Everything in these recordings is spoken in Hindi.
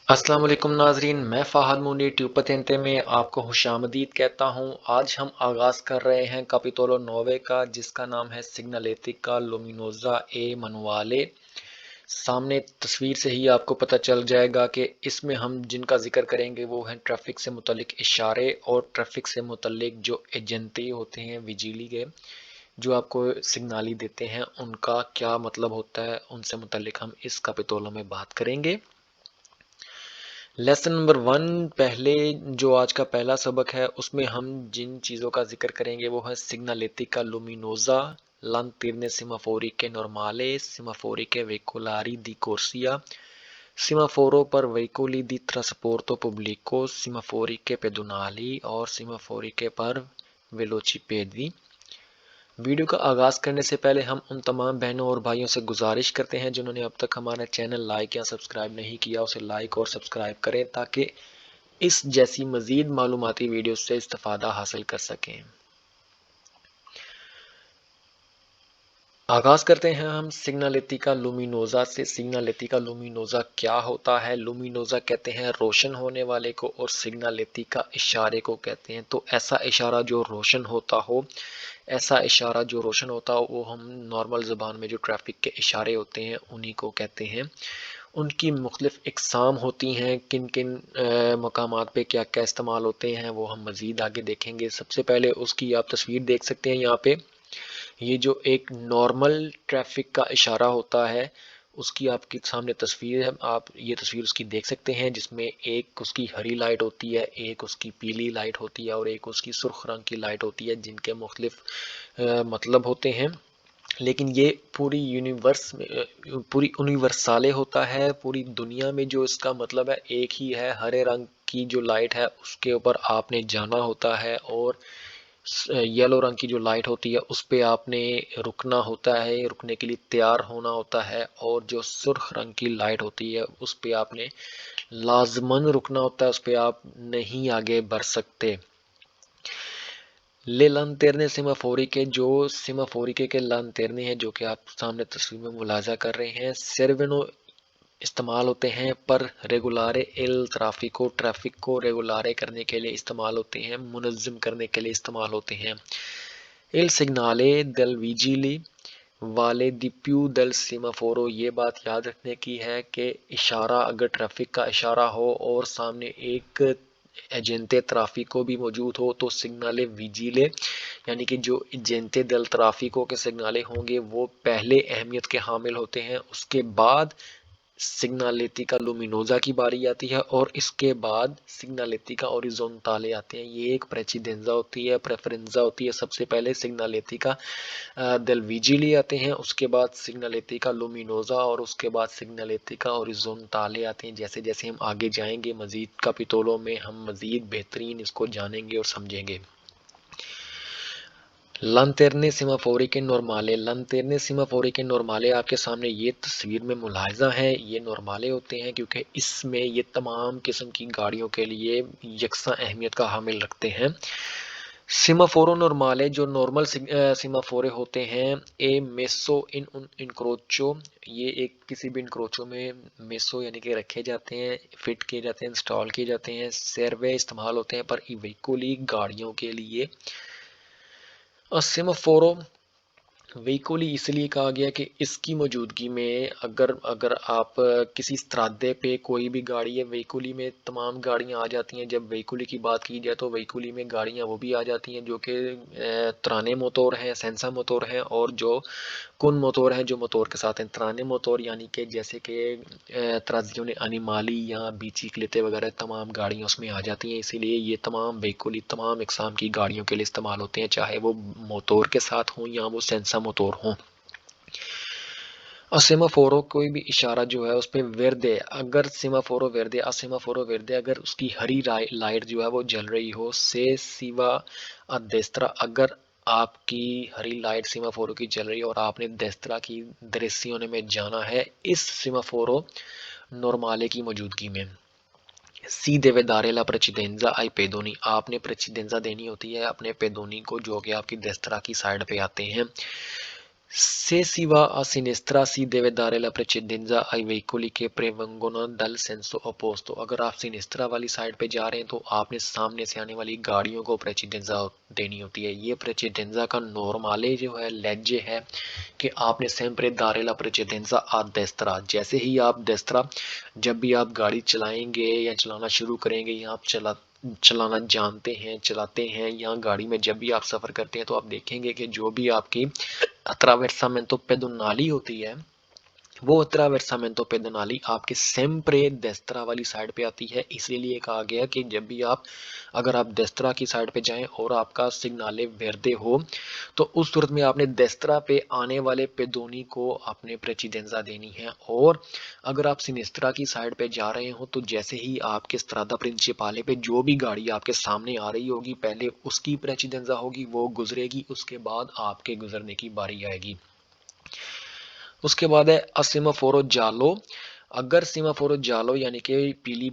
अस्सलाम वालेकुम नाजरीन, मैं फ़ाहद मुनीर ट्यूपतेंते में आपको खुशामदीद कहता हूँ। आज हम आगाज़ कर रहे हैं कापितोलो नोवे का, जिसका नाम है सिग्नालेटिका लुमिनोज़ा ए मनुआले। सामने तस्वीर से ही आपको पता चल जाएगा कि इसमें हम जिनका जिक्र करेंगे वो हैं ट्रैफिक से मुतल्लिक इशारे और ट्रैफिक से मुतल्लिक जो एजेंटे होते हैं बिजली के, जो आपको सिग्नाली देते हैं, उनका क्या मतलब होता है, उनसे मुतल्लिक हम इस कापितोलो में बात करेंगे। लेसन नंबर 1 पहले जो आज का पहला सबक है उसमें हम जिन चीज़ों का जिक्र करेंगे वो है सिग्नालेटिका लुमिनोज़ा, लंतेर्ने सेमाफोरिके नॉर्माले, सेमाफोरिके वेहिcolari di corsia, सीमाफोरों पर वेहिकोली दी ट्रांसपोर्टो पब्लिको, सीमाफोरिके पेडोनाली और सीमाफोरिके पर वेलोचिपेडी। वीडियो का आगाज़ करने से पहले हम उन तमाम बहनों और भाइयों से गुजारिश करते हैं जिन्होंने अब तक हमारा चैनल लाइक या सब्सक्राइब नहीं किया, उसे लाइक और सब्सक्राइब करें ताकि इस जैसी मज़ीद मालूमाती वीडियो से इस्तिफ़ादा हासिल कर सकें। आगाज़ करते हैं हम सिग्नालेटिका लुमिनोज़ा से। सिग्नालेटिका लुमिनोज़ा क्या होता है? लुमिनोज़ा कहते हैं रोशन होने वाले को और सिग्नालेटिका इशारे को कहते हैं। तो ऐसा इशारा जो रोशन होता हो, ऐसा इशारा जो रोशन होता हो वो हम नॉर्मल ज़बान में जो ट्रैफिक के इशारे होते हैं उन्हीं को कहते हैं। उनकी मुख्तलिफ़ इक़साम होती हैं, किन किन मकामात पे क्या क्या इस्तेमाल होते हैं वो हम मज़ीद आगे देखेंगे। सबसे पहले उसकी आप तस्वीर देख सकते हैं यहाँ पे। ये जो एक नॉर्मल ट्रैफिक का इशारा होता है उसकी आपके सामने तस्वीर है। आप ये तस्वीर उसकी देख सकते हैं जिसमें एक उसकी हरी लाइट होती है, एक उसकी पीली लाइट होती है और एक उसकी सुर्ख रंग की लाइट होती है, जिनके मुख्तलिफ मतलब होते हैं। लेकिन ये पूरी यूनिवर्स में पूरी यूनिवर्साले होता है। पूरी दुनिया में जो इसका मतलब है एक ही है। हरे रंग की जो लाइट है उसके ऊपर आपने जाना होता है और येलो रंग की जो लाइट होती है उस पे आपने रुकना होता है, रुकने के लिए तैयार होना होता है। और जो सुर्ख रंग की लाइट होती है उस पे आपने लाजमन रुकना होता है, उस पे आप नहीं आगे बढ़ सकते। ले लंतेरने सेमाफोरिके जो सेमाफोरिके के लंतेरने हैं जो कि आप सामने तस्वीर में मुलाजा कर रहे हैं, सेर्वेनो इस्तेमाल होते हैं पर रेगुलारे एल ट्राफिको ट्रैफिक को रेगुलारे करने के लिए इस्तेमाल होते हैं, मुनज़्ज़म करने के लिए इस्तेमाल होते हैं। एल सिग्नाले दल विजिली वाले दी प्यू दल सेमाफोरो, ये बात याद रखने की है कि इशारा अगर ट्रैफिक का इशारा हो और सामने एक एजेंटे ट्राफिको भी मौजूद हो तो सिग्नाले विजिले यानी कि जो एजेंटे दल ट्राफिको के सिग्नाले होंगे वो पहले अहमियत के हामिल होते हैं। उसके बाद सिग्नालेटिका लुमिनोज़ा की बारी आती है और इसके बाद सिग्नालेटिका ओरिज़ोंटाले आते हैं। ये एक प्रेसिडेंजा होती है, प्रेफरेंजा होती है। सबसे पहले सिग्नालेटिका देल विजिली आते हैं, उसके बाद सिग्नालेटिका लुमिनोज़ा और उसके बाद सिग्नालेटिका ओरिज़ोंटाले आते हैं। जैसे जैसे हम आगे जाएंगे मज़ीद कापितोलों में हम मज़ीद बेहतरीन इसको जानेंगे और समझेंगे। लंतेरने सेमाफोरिके नॉर्माले, लंतेरने सेमाफोरिके नॉर्माले आपके सामने ये तस्वीर में मुलाहिजा है। ये नॉर्माले होते हैं क्योंकि इसमें ये तमाम किस्म की गाड़ियों के लिए यकसा अहमियत का हामिल रखते हैं। सेमाफोरो नॉर्माले जो नॉर्मल सेमाफोरे होते हैं, ए मेसो इन इनक्रोचो, ये एक किसी भी इनक्रोचो में मेसो यानी कि रखे जाते हैं, फिट किए जाते हैं, इंस्टॉल किए जाते हैं। सर्वे इस्तेमाल होते हैं पर इवेकुली गाड़ियों के लिए। और सेमाफोरो व्हीकल ही इसलिए कहा गया कि इसकी मौजूदगी में अगर अगर आप किसी स्त्रादे पे कोई भी गाड़ी है, व्हीकली में तमाम गाड़ियां आ जाती हैं। जब व्हीकली की बात की जाए तो व्हीकली में गाड़ियां वो भी आ जाती हैं जो कि तराने मोटोर हैं, सेंसा मोटोर हैं और जो कुन मोटोर हैं जो मोटोर के साथ हैं। तराने मोटोर यानी कि जैसे कि तराजियों अनिमाली या बीची क्लेते वगैरह तमाम गाड़ियाँ उसमें आ जाती हैं। इसीलिए ये तमाम व्हीकली तमाम इकसाम की गाड़ियों के लिए इस्तेमाल होते हैं, चाहे वो मोटोर के साथ हों या वो सेंसा मोटोर हों। और सेमाफोरो कोई भी इशारा जो है उस पर वेर्दे, अगर सेमाफोरो वेर्दे असेमाफोरो वेर्दे अगर उसकी हरी लाइट जो है वो जल रही हो, से सिवा अदेस्त्रा अगर आपकी हरी लाइट सेमाफोरो की जल रही है और आपने देस्त्रा की दृश्यों में जाना है इस सेमाफोरो नॉर्माले की मौजूदगी में। सी देवे दारेला प्रचिदेंजा आई पेदोनी, आपने प्रचिदेंजा देनी होती है अपने पेदोनी को जो कि आपकी देस्त्रा की साइड पे आते हैं। Se si va a sinistra si deve dare la precedenza ai veicoli che prevengono dal senso opposto। अगर आप सिनिस्ट्रा वाली साइड पे जा रहे हैं तो आपने सामने से आने वाली गाड़ियों को प्रेसिडेंजा देनी होती है। ये प्रेसिडेंजा का नॉर्माले जो है लहजे है कि आपने sempre dare la precedenza a destra। जैसे ही आप destra जब भी आप गाड़ी चलाएंगे या चलाना शुरू करेंगे या आप चलाना जानते हैं चलाते हैं या गाड़ी में जब भी आप सफ़र करते हैं तो आप देखेंगे कि जो भी आपकी attraversamento pedonali होती है वो attraversamento pedonali आपके sempre destra वाली साइड पे आती है। इसीलिए कहा गया कि जब भी आप अगर आप destra की साइड पे जाएं और आपका सिग्नाले वेर्दे हो तो उस सूरत में आपने destra पे आने वाले पेदोनी को आपने प्रेसिडेंजा देनी है। और अगर आप सिनिस्ट्रा की साइड पे जा रहे हो तो जैसे ही आपके स्ट्रादा प्रिंसिपाले पे जो भी गाड़ी आपके सामने आ रही होगी पहले उसकी प्रेसिडेंजा होगी, वो गुजरेगी, उसके बाद आपके गुजरने की बारी आएगी। उसके बाद है असिमाफोरो जालो। अगर सिमाफोरो जालो यानी कि पीली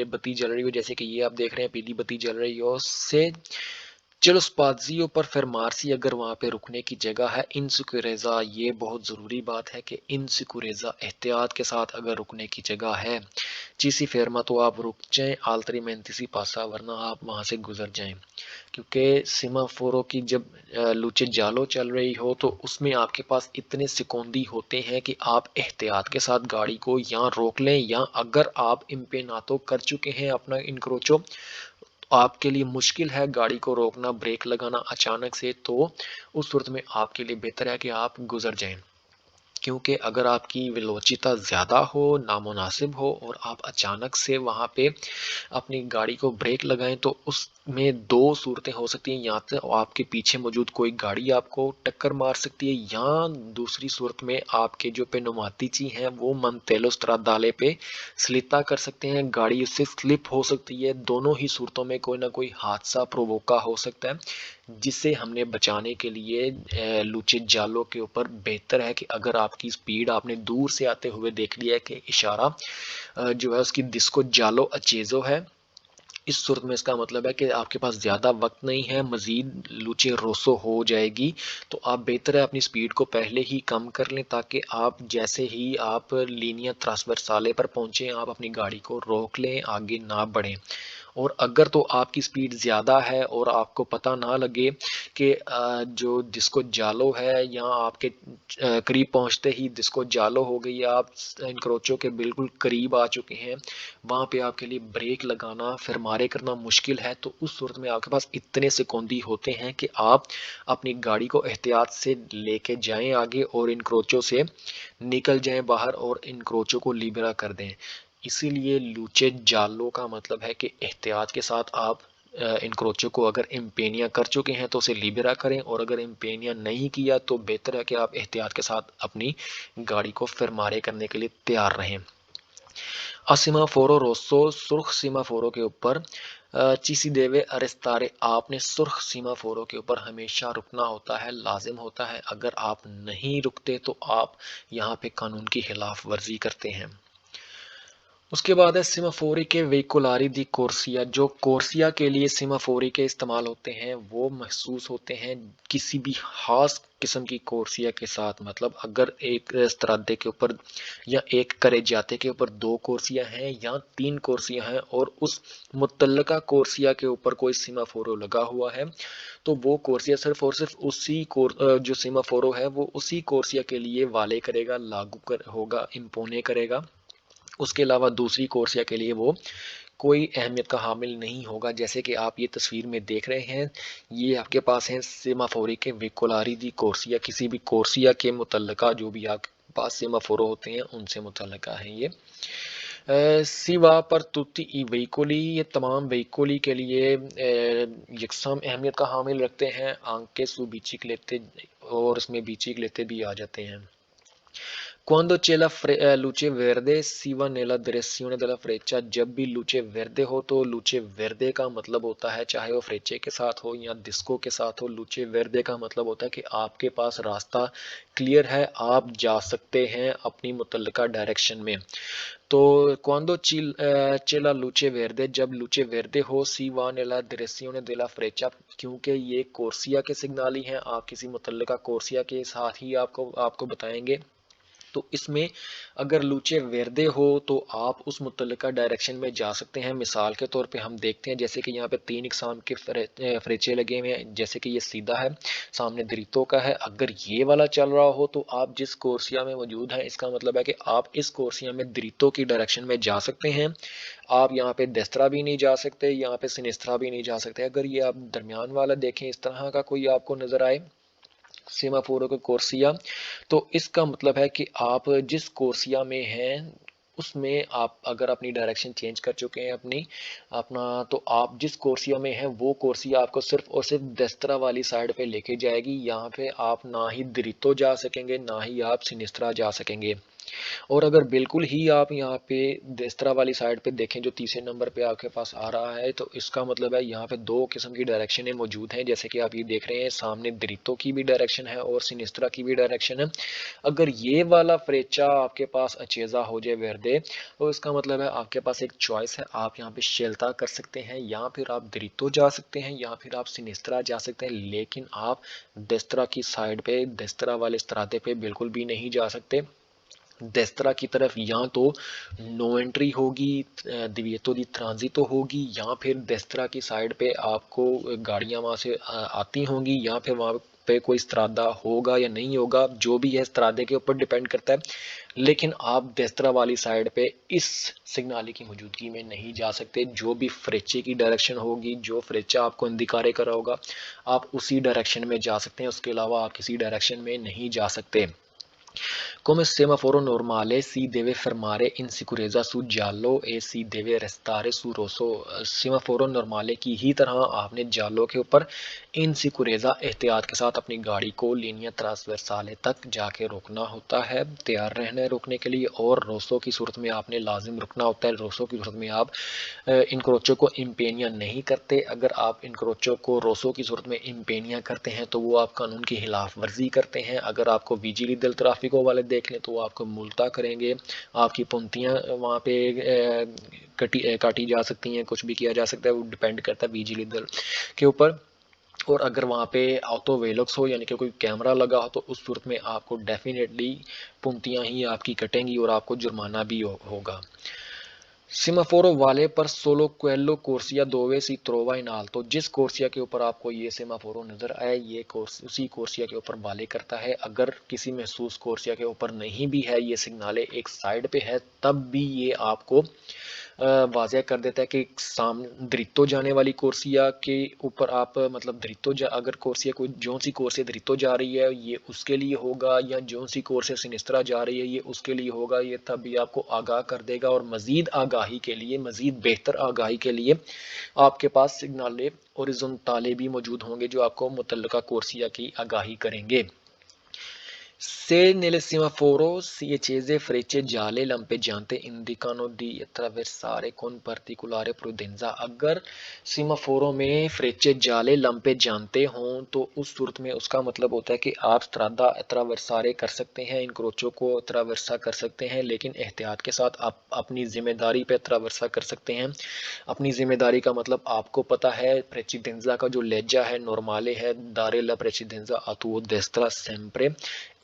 बत्ती जल रही हो, जैसे कि ये आप देख रहे हैं पीली बत्ती जल रही हो, से चलो स्पाजियो पर फरमारसी अगर वहाँ पे रुकने की जगह है। इनसिक्योरेजा, ये बहुत ज़रूरी बात है कि इनसिक्योरेजा एहतियात के साथ अगर रुकने की जगह है चीसी फेरमा तो आप रुक जाएं, आल्तरी मेंतीसी पासा, वरना आप वहाँ से गुजर जाएं। क्योंकि सिमाफोरो की जब लूचे जालो चल रही हो तो उसमें आपके पास इतने सिकोंदी होते हैं कि आप एहतियात के साथ गाड़ी को या रोक लें या अगर आप इम्पेनातो कर चुके हैं अपना इनक्रोचो आपके लिए मुश्किल है गाड़ी को रोकना, ब्रेक लगाना अचानक से, तो उस सूरत में आपके लिए बेहतर है कि आप गुजर जाएं। क्योंकि अगर आपकी वेलोचिता ज़्यादा हो, नामुनासिब हो और आप अचानक से वहाँ पे अपनी गाड़ी को ब्रेक लगाएं तो उसमें दो सूरतें हो सकती हैं। या तो आपके पीछे मौजूद कोई गाड़ी आपको टक्कर मार सकती है या दूसरी सूरत में आपके जो पेनोमातिची हैं वो मंतेलो स्ट्रादाले पे स्लिता कर सकते हैं, गाड़ी उससे स्लिप हो सकती है। दोनों ही सूरतों में कोई ना कोई हादसा प्रोवोका हो सकता है, जिसे हमने बचाने के लिए लूचे जालों के ऊपर बेहतर है कि अगर आपकी स्पीड आपने दूर से आते हुए देख लिया है कि इशारा जो है उसकी डिस्को जालो अचेजो है, इस सूरत में इसका मतलब है कि आपके पास ज़्यादा वक्त नहीं है, मज़ीद लूचे रोसो हो जाएगी। तो आप बेहतर है अपनी स्पीड को पहले ही कम कर लें ताकि आप जैसे ही आप लीनिया ट्रांसवर्साले पर पहुँचें आप अपनी गाड़ी को रोक लें, आगे ना बढ़ें। और अगर तो आपकी स्पीड ज़्यादा है और आपको पता ना लगे कि जो डिस्को जालो है या आपके करीब पहुंचते ही डिस्को जालो हो गई, आप इनक्रोचो के बिल्कुल करीब आ चुके हैं, वहाँ पे आपके लिए ब्रेक लगाना फिर मारे करना मुश्किल है, तो उस सूरत में आपके पास इतने सिकोंदी होते हैं कि आप अपनी गाड़ी को एहतियात से लेके जाएं आगे और इनक्रोचो से निकल जाएं बाहर और इनक्रोचो को लिबरा कर दें। इसीलिए लूचे जालो का मतलब है कि एहतियात के साथ आप इनक्रोचो को अगर इम्पेनिया कर चुके हैं तो उसे लिबरा करें और अगर इम्पेनिया नहीं किया तो बेहतर है कि आप एहतियात के साथ अपनी गाड़ी को फिरमारे करने के लिए तैयार रहें। असिमाफोरो रोसो, सुर्ख सीमाफोरो के ऊपर चीसी देवे अरेस्तारे, आपने सुर्ख सीमाफोरो के ऊपर हमेशा रुकना होता है, लाजिम होता है। अगर आप नहीं रुकते तो आप यहाँ पे कानून की खिलाफ वर्जी करते हैं। उसके बाद है सिमाफोरी के वेहिकुलारी दी कोर्सिया। जो कोर्सिया के लिए सिमाफोरी के इस्तेमाल होते हैं वो महसूस होते हैं किसी भी खास किस्म की कोर्सिया के साथ। मतलब अगर एक स्त्रादे के ऊपर या एक करेजाते के ऊपर दो कोर्सिया हैं या तीन कोर्सिया हैं और उस मुतल्लका कोर्सिया के ऊपर कोई सिमाफोरो लगा हुआ है तो वो कोर्सिया सिर्फ और सिर्फ उसी जो सिमाफोरो है वो उसी कोर्सिया के लिए वाले करेगा, होगा, इम्पोने करेगा। उसके अलावा दूसरी कोर्सिया के लिए वो कोई अहमियत का हामिल नहीं होगा। जैसे कि आप ये तस्वीर में देख रहे हैं, ये आपके पास है सेमाफोरी के वेहिकुलारी दी कोर्सिया। किसी भी कोर्सिया के मुतल्लका जो भी आपके पास सेमाफोरो होते हैं उनसे मुतल्लका है ये। सिवा पर तुति ई वेहिकुली, ये तमाम वेहिकुली के लिए यकसम अहमियत का हामिल रखते हैं। आंके सु बीचिक लेते और इसमें बीचिक लेते भी आ जाते हैं। Quando c'è la luce verde si va nella direzione della freccia। जब भी लूचे वेर्दे हो तो लूचे वेर्दे का मतलब होता है चाहे वो फ्रेचे के साथ हो या डिस्को के साथ हो, लूचे वेर्दे का मतलब होता है कि आपके पास रास्ता क्लियर है, आप जा सकते हैं अपनी मुतल्लिका डायरेक्शन में। तो quando c'è la luce verde, जब luce verde हो, si va nella direzione della freccia, क्योंकि ये कोर्सिया के सिग्नल ही हैं, आप किसी मुतल्लिका कोर्सिया के साथ ही आपको आपको बताएंगे। तो इसमें अगर लूचे वेर्दे हो तो आप उस मुतल्लिका डायरेक्शन में जा सकते हैं। मिसाल के तौर पे हम देखते हैं जैसे कि यहाँ पे 3 इकसाम के फ्रेचे लगे हुए हैं, जैसे कि ये सीधा है, सामने दरितो का है। अगर ये वाला चल रहा हो तो आप जिस कोर्सिया में मौजूद हैं, इसका मतलब है कि आप इस कोर्सिया में दरितो की डायरेक्शन में जा सकते हैं। आप यहाँ पे देस्तरा भी नहीं जा सकते, यहाँ पे सिनिस्त्रा भी नहीं जा सकते। अगर ये आप दरमियान वाला देखें, इस तरह का कोई आपको नजर आए सेमाफोरों का कोर्सिया, तो इसका मतलब है कि आप जिस कोर्सिया में हैं उसमें आप अगर अपनी डायरेक्शन चेंज कर चुके हैं अपना, तो आप जिस कोर्सिया में हैं वो कोर्सिया आपको सिर्फ और सिर्फ देस्तरा वाली साइड पे लेके जाएगी। यहाँ पे आप ना ही दरितो जा सकेंगे, ना ही आप सिनिस्त्रा जा सकेंगे। और अगर बिल्कुल ही आप यहाँ पे देस्तरा वाली साइड पे देखें जो तीसरे नंबर पे आपके पास आ रहा है, तो इसका मतलब है यहाँ पे दो किस्म की डायरेक्शनें मौजूद हैं। जैसे कि आप ये देख रहे हैं, सामने दरितो की भी डायरेक्शन है और सिनिस्त्रा की भी डायरेक्शन है। अगर ये वाला फ्रेचा आपके पास अचेजा हो जाए वेर्दे, तो इसका मतलब है आपके पास एक चॉइस है, आप यहाँ पे शेल्ता कर सकते हैं, या फिर आप दरितो जा सकते हैं, या फिर आप सिनिस्त्रा जा सकते हैं। लेकिन आप देस्तरा की साइड पे, देस्तरा वाले स्त्राते पे बिल्कुल भी नहीं जा सकते। देस्तरा की तरफ या तो नो एंट्री होगी, दिविएतो दी ट्रांजितो होगी, या फिर देस्तरा की साइड पे आपको गाड़ियां वहां से आती होंगी, या फिर वहां पे कोई स्त्रादा होगा या नहीं होगा, जो भी है स्त्रादे के ऊपर डिपेंड करता है। लेकिन आप देस्तरा वाली साइड पे इस सिग्नाली की मौजूदगी में नहीं जा सकते। जो भी फ्रेचे की डायरेक्शन होगी, जो फ्रेचा आपको इंदिकारे कर रहा होगा, आप उसी डायरेक्शन में जा सकते हैं, उसके अलावा आप किसी डायरेक्शन में नहीं जा सकते। Come semaforo normale si deve fermare in sicurezza su giallo e si deve restare su rosso। सेमाफोरो नॉर्माले की ही तरह आपने जालो के ऊपर इन सिकुरेजा एहतियात के साथ अपनी गाड़ी को लीनिया ट्रांसवर्साले तक जाके रोकना होता है, तैयार रहना है रोकने के लिए। और रोसो की सूरत में आपने लाजिम रुकना होता है। रोसो की सूरत में आप इनक्रोचो को इम्पेनिया नहीं करते। अगर आप इनक्रोचो को रोसो की सूरत में इम्पेनिया करते हैं तो वो आप कानून की खिलाफ वर्जी करते हैं। अगर आपको विजिली दल ट्राफिको वाले देख लें तो वो आपको मुल्ता करेंगे, आपकी पंक्तियाँ वहाँ पे काटी जा सकती हैं, कुछ भी किया जा सकता है, वो डिपेंड करता है विजिली दल के ऊपर। और अगर वहाँ पे ऑटो वेलॉक्स हो यानी कि कोई कैमरा लगा हो तो उस सूरत में आपको डेफिनेटली पंक्तियाँ ही आपकी कटेंगी और आपको जुर्माना भी होगा। सिमाफोरो वाले पर सोलो क्वेलो कोर्सिया दोवे सी त्रोवा इन आल्तो, जिस कोर्सिया के ऊपर आपको ये सेमाफोरो नजर आए, ये कोर्स उसी कोर्सिया के ऊपर वाले करता है। अगर किसी महसूस कोर्सिया के ऊपर नहीं भी है, ये सिग्नाले एक साइड पे है, तब भी ये आपको वाज़ह कर देता है कि सामने दरितो जाने वाली कोर्सिया के ऊपर आप मतलब अगर कोर्सिया कोई जो सी कोर्सिया दरितो जा रही है ये उसके लिए होगा, या जो सी कोर्सिया सिनिस्त्रा जा रही है ये उसके लिए होगा। ये तभी आपको आगाह कर देगा। और मज़ीद आगाही के लिए, मज़ीद बेहतर आगाही के लिए आपके पास सिग्नाले ओरिज़ोंताले भी मौजूद होंगे जो आपको मुतल्लिका कोर्सिया की आगाही करेंगे। Se nel semaforo si accese frecce gialle lampeggiante indicano di attraversare con particolare prudenza। अगर सीमाफोरों में फ्रेचे जाले लंपेजांते हों तो उस सूरत में उसका मतलब होता है कि आप स्त्रादा अत्रावर्सारे कर सकते हैं, इनक्रोचो को अत्रावर्सा कर सकते हैं, लेकिन एहतियात के साथ आप अपनी जिम्मेदारी पे अत्रावर्सा कर सकते हैं। अपनी जिम्मेदारी का मतलब आपको पता है, प्रेसिडेंजा का जो लेजा है नॉर्माले है, दारे ला प्रेसिडेंजा अतुओ देस्त्रा सेम्प्रे।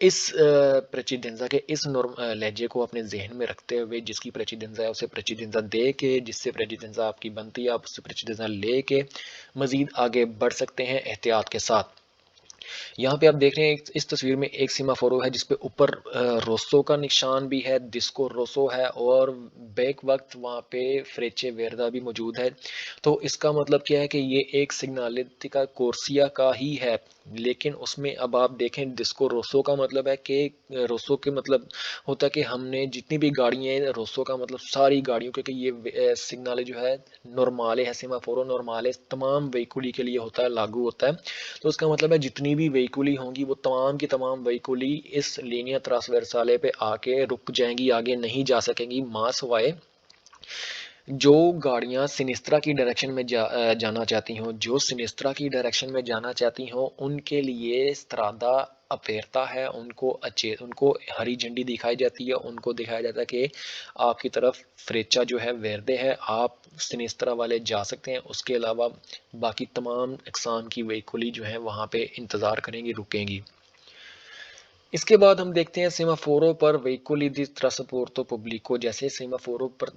इस प्रेसिडेंजा के इस लहजे को अपने जहन में रखते हुए, जिसकी प्रेसिडेंजा है उसे प्रेसिडेंजा दे के, जिससे प्रेसिडेंजा आपकी बनती है आप उससे प्रेसिडेंजा ले के मजीद आगे बढ़ सकते हैं एहतियात के साथ। यहाँ पे आप देख रहे हैं इस तस्वीर में एक सीमाफोरो है जिसपे ऊपर रोसो का निशान भी है, डिस्को रोसो है, और बैक वक्त वहाँ पे फ्रेचे वेरदा भी मौजूद है। तो इसका मतलब क्या है कि ये एक सिग्नालिटिका कोर्सिया का ही है, लेकिन उसमें अब आप देखें डिस्को रोसो का मतलब है कि रोसो के मतलब होता है कि हमने जितनी भी गाड़ियाँ हैं, रोसो का मतलब सारी गाड़ियों, क्योंकि ये सिग्नाले जो है नॉर्माले है, सेमाफोरो नॉर्माले तमाम व्हीकुली के लिए होता है, लागू होता है। तो उसका मतलब है जितनी भी व्हीकुली होंगी वो तमाम की तमाम व्हीकुली इस लीनियर ट्रांसवर्साले पे आके रुक जाएंगी, आगे नहीं जा सकेंगी, मास वाए जो गाड़ियां सिनिस्त्रा की डायरेक्शन में जाना चाहती हों, जो सिनिस्त्रा की डायरेक्शन में जाना चाहती हों, उनके लिए स्त्रादा अपेरता है उनको हरी झंडी दिखाई जाती है, उनको दिखाया जाता है कि आपकी तरफ फ्रेचा जो है वेरदे है, आप सिनिस्त्रा वाले जा सकते हैं। उसके अलावा बाकी तमाम अक़साम की व्हीकुली जो है वहाँ पे इंतज़ार करेंगी, रुकेंगी। इसके बाद हम देखते हैं सेमाफोरों पर व्हीकुली दी ट्रांसपोर्टो पब्लिको, जैसे सेमाफोरों पर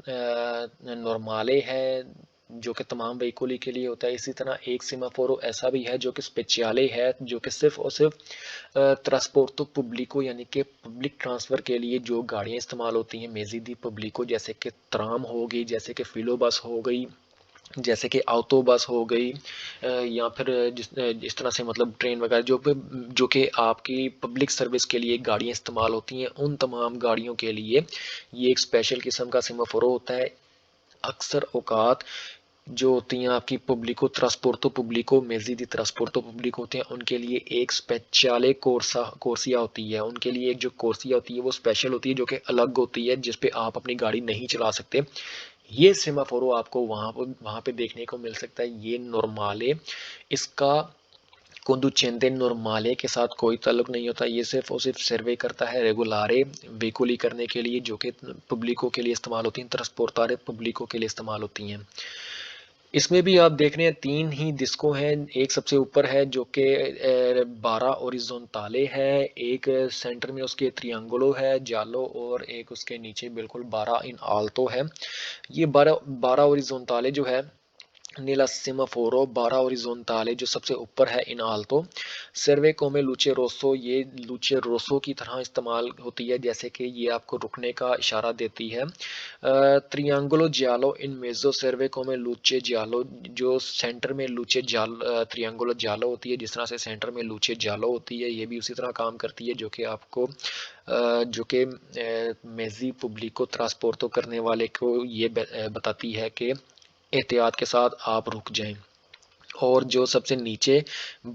नॉर्माले है जो कि तमाम व्हीकुली के लिए होता है, इसी तरह एक सेमाफोरो ऐसा भी है जो कि स्पेशले है, जो कि सिर्फ और सिर्फ ट्रांसपोर्टो पब्लिको यानी कि पब्लिक ट्रांसफ़र के लिए जो गाड़ियाँ इस्तेमाल होती हैं मेजी दी पब्लिको, जैसे कि ट्राम हो गई, जैसे कि फिलो बस हो गई, जैसे कि ऑटो बस हो गई, या फिर जिस तरह से मतलब ट्रेन वगैरह जो कि आपकी पब्लिक सर्विस के लिए गाड़ियाँ इस्तेमाल होती हैं, उन तमाम गाड़ियों के लिए ये एक स्पेशल किस्म का सेमाफोरो होता है। अक्सर औकात जो होती हैं आपकी पब्लिको ट्रांसपोर्टो पब्लिको मेजी दी ट्रांसपोर्टो पब्लिको होते हैं, उनके लिए एक स्पेशले कोर्सिया होती है, उनके लिए एक जो कोर्सिया होती है वो स्पेशल होती है, जो कि अलग होती है, जिस पे आप अपनी गाड़ी नहीं चला सकते। ये सेमाफोरो आपको वहाँ पे देखने को मिल सकता है। ये नॉर्माले, इसका कंडुचेंटे नॉर्माले के साथ कोई ताल्लुक नहीं होता, ये सिर्फ और सिर्फ सर्वे करता है रेगुलारे व्हीकुली करने के लिए, जो कि पब्लिकों के लिए इस्तेमाल होती हैं, ट्रांसपोर्टारे पब्लिकों के लिए इस्तेमाल होती हैं। इसमें भी आप देख रहे हैं 3 ही डिस्को हैं, एक सबसे ऊपर है जो कि 12 ओरिज़ोंटाले है, एक सेंटर में उसके ट्रियांगुलो है जालो, और एक उसके नीचे बिल्कुल 12 इन आल्तो है। ये 12 ओरिज़ोंटाले जो है नीला सेमाफोरो 12 ओरिज़ोंटाले जो सबसे ऊपर है इन आल्तो सर्वे कोमे लूचे रोसो, ये लूचे रोसो की तरह इस्तेमाल होती है, जैसे कि ये आपको रुकने का इशारा देती है। त्रियांगुलो जियालो इन मेज़ो सर्वे कोमे लूचे जियालो, जो सेंटर में लूचे त्रियांगुलो जियालो होती है, जिस तरह से सेंटर में लूचे जियालो होती है, ये भी उसी तरह काम करती है, जो कि आपको जो कि मेज़ी पब्लिको ट्रांसपोर्टो करने वाले को ये बताती है कि एहतियात के साथ आप रुक जाएं। और जो सबसे नीचे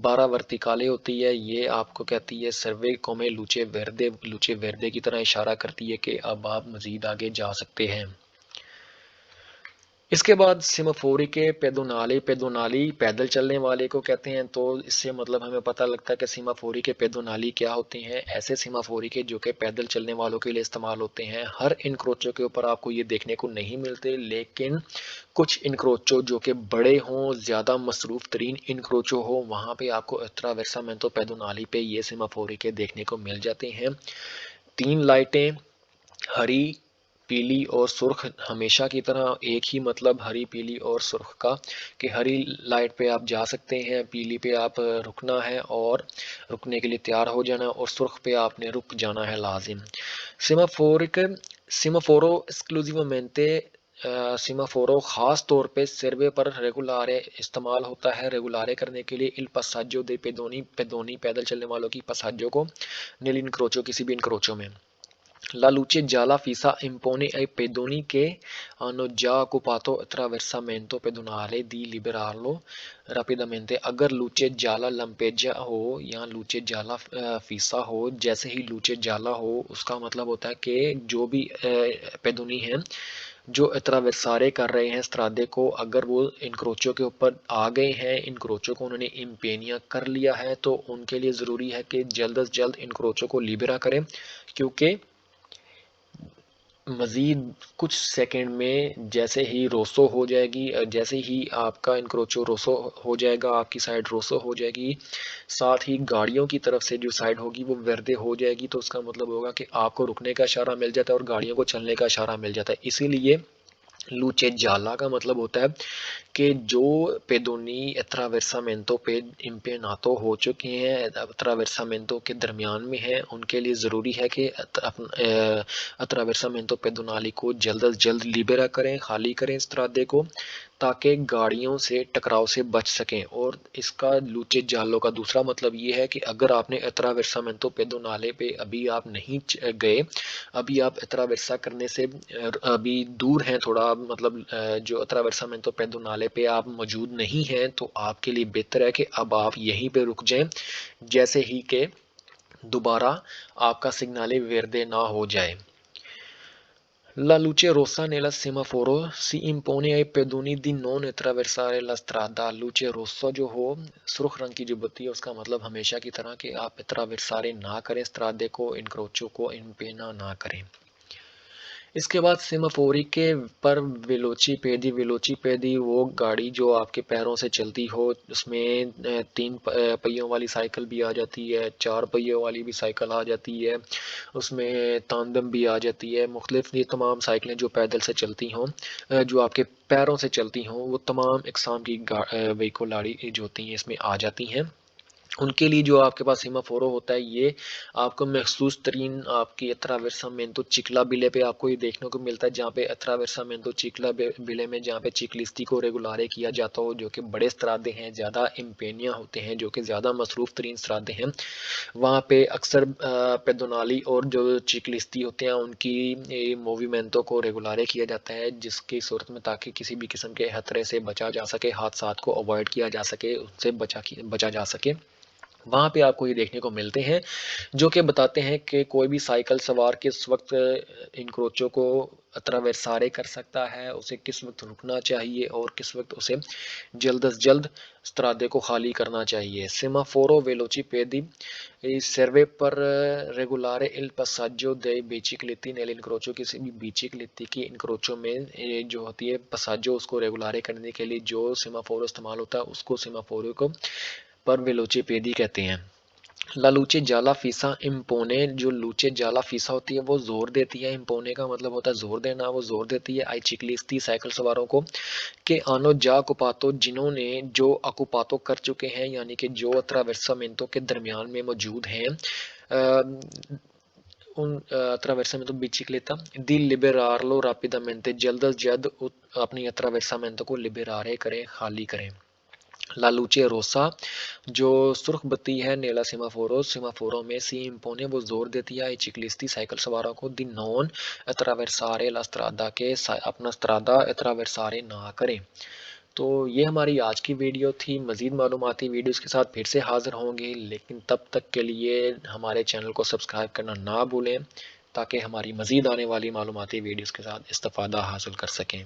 12 वर्तिकाले होती है, ये आपको कहती है सर्वे कोमे लूचे वेर्दे की तरह इशारा करती है कि अब आप मज़ीद आगे जा सकते हैं। इसके बाद सेमाफोरी के पेदोनाली पैदल चलने वाले को कहते हैं, तो इससे मतलब हमें पता लगता है कि सेमाफोरी के पेदोनाली क्या होते हैं। ऐसे सेमाफोरी के जो कि पैदल चलने वालों के लिए इस्तेमाल होते हैं। हर इनक्रोचो के ऊपर आपको ये देखने को नहीं मिलते, लेकिन कुछ इनक्रोचो जो कि बड़े हों, ज़्यादा मसरूफ़ तरीन इनक्रोचो हो, वहाँ पे आपको अट्रावेर्सामेंतो पेदोनाली पे ये सेमाफोरी के देखने को मिल जाते हैं। 3 लाइटें, हरी, पीली और सुर्ख, हमेशा की तरह एक ही मतलब हरी, पीली और सुर्ख का, कि हरी लाइट पे आप जा सकते हैं, पीली पे आप रुकना है और रुकने के लिए तैयार हो जाना, और सुर्ख पे आपने रुक जाना है लाजिम। सेमाफोरो एक्सक्लूसिवमेंटे सेमाफोरो ख़ास तौर पे सर्वे पर रेगुलारे इस्तेमाल होता है, रेगुलारे करने के लिए इल पसाजो दे पेदोनी पैदल चलने वालों की पसाजो को नील इनक्रोचो किसी भी इनक्रोचो में La luce gialla fissa impone ai pedoni che hanno già occupato attraversamento pedonale di liberarlo rapidamente। अगर लूचे जाला लंपेजा हो या लूचे जाला फीसा हो, जैसे ही लूचे जाला हो उसका मतलब होता है कि जो भी पेदोनी हैं जो अत्रावेसारे कर रहे हैं स्त्रादे को, अगर वो इनक्रोचो के ऊपर आ गए हैं, इनक्रोचो को उन्होंने इम्पेनिया कर लिया है, तो उनके लिए ज़रूरी है कि जल्द अज जल्द इनक्रोचो को लिबेरा करें, क्योंकि मज़ीद कुछ सेकंड में जैसे ही रोसो हो जाएगी, जैसे ही आपका इनक्रोचो रोसो हो जाएगा, आपकी साइड रोसो हो जाएगी, साथ ही गाड़ियों की तरफ से जो साइड होगी वो वर्दे हो जाएगी, तो उसका मतलब होगा कि आपको रुकने का इशारा मिल जाता है और गाड़ियों को चलने का इशारा मिल जाता है। इसीलिए लूचे जाला का मतलब होता है कि जो पेदोनी अत्रावेर्सामेंतो पे इम्पेनातो हो चुके हैं, अत्रावेर्सामेंतो के दरमियान में हैं, उनके लिए ज़रूरी है कि अत्रावेर्सामेंतो पेदोनाली को जल्द अज जल्द लिबेरा करें, खाली करें इस त्रादे को, ताकि गाड़ियों से टकराव से बच सकें। और इसका लूचे जालो का दूसरा मतलब ये है कि अगर आपने अत्रावेर्सामेंतो पेदोनाले पे अभी आप नहीं गए, अभी आप अत्रावेर्सा करने से अभी दूर हैं थोड़ा, मतलब जो अत्रावेर्सामेंतो पेदोनाले पे आप मौजूद नहीं हैं, तो आपके लिए बेहतर है कि अब आप यहीं पे रुक जाएं, जैसे ही कि दोबारा आपका सिग्नाले वेर्दे ना हो जाए। La luce rossa nella semaforo si impone ai pedoni di non attraversare la strada। luce rosso जो हो, सुर्ख रंग की जो बत्ती है, उसका मतलब हमेशा की तरह कि आप अट्रावेर्सारे ना करें स्त्रादे को, इनक्रोचो को इम्पेना ना करें। इसके बाद सेमाफोरी के पर वेलोची पेदी वो गाड़ी जो आपके पैरों से चलती हो, उसमें तीन पहियों वाली साइकिल भी आ जाती है, चार पहियों वाली भी साइकिल आ जाती है, उसमें तांदम भी आ जाती है। मुख्तलिफ ये तमाम साइकिलें जो पैदल से चलती हों, जो आपके पैरों से चलती हों, वो तमाम इकसाम की व्हीकल गाड़ी जो होती हैं इसमें आ जाती हैं। उनके लिए जो आपके पास सीमाफोरो होता है, ये आपको महसूस तरीन आपकी अत्रावेर्सामेंतो चिकला बिले पे आपको ये देखने को मिलता है, जहाँ पे अत्रावेर्सामेंतो चिकला बिले में जहाँ पे चिकलिस्ती को रेगुलारे किया जाता हो, जो कि बड़े स्त्रादे हैं, ज़्यादा इम्पेनिया होते हैं, जो कि ज़्यादा मसरूफ़ तरीन स्त्रादे हैं। वहाँ पे अक्सर पेदोनाली और जो चिकलिस्ती होते हैं उनकी मूवमेंटों को रेगुलारे किया जाता है, जिसकी सूरत में ताकि किसी भी किस्म के खतरे से बचा जा सके, हादसात को अवॉइड किया जा सके, उससे बचा जा सके। वहाँ पे आपको ये देखने को मिलते हैं, जो कि बताते हैं कि कोई भी साइकिल सवार किस वक्त इनक्रोचो को अत्रावेर्सारे कर सकता है, उसे किस वक्त रुकना चाहिए और किस वक्त उसे जल्द अज जल्द स्त्रादे को खाली करना चाहिए। सेमाफोरो वेलोचिपेदी सर्वे पर रेगुलारे इल पसाजो दे बीचिकलिटी नेल इनक्रोचो, किसी भी बीचिकलिटी की इनक्रोचो में जो होती है पसाजो, उसको रेगुलारे करने के लिए जो सेमाफोरो इस्तेमाल होता है, उसको सेमाफोरो को पर वेलोचिपेदी कहते हैं। ला लूचे जाला फीसा इम्पोने, जो लूचे जाला फीसा होती है वो जोर देती है, इम्पोने का मतलब होता है जोर देना, वो जोर देती है आई चिकलिस्ती साइकिल सवारों को कि आनो जा अकुपातो, जिन्होंने जो अकुपातो कर चुके हैं, यानी कि जो अत्रावेर्सामेंतो के दरमियान में मौजूद हैं, उन अत्रावेर्सामेंतो बिचिक्लेता दी लिबेरारलो रापिदामेंते, जल्द अज जल्द अपनी अत्रावेर्सामेंतो को लिबेरारे करें, खाली करें। ला लूचे रोसा जो सुर्ख बत्ती है, नेला सीमाफोरो में सी इम्पोने वो जोर देती है चिकलिस्ती साइकिल सवारों को दी नॉन अत्रावेर्सारे ला स्त्रादा के अपना स्त्रादा अत्रावेर्सारे ना करें। तो ये हमारी आज की वीडियो थी। मज़ीद मालूमाती वीडियोस के साथ फिर से हाज़िर होंगे, लेकिन तब तक के लिए हमारे चैनल को सब्सक्राइब करना ना भूलें, ताकि हमारी मज़ीद आने वाली मालूमाती वीडियोस के साथ इस्तिफ़ादा हासिल कर सकें।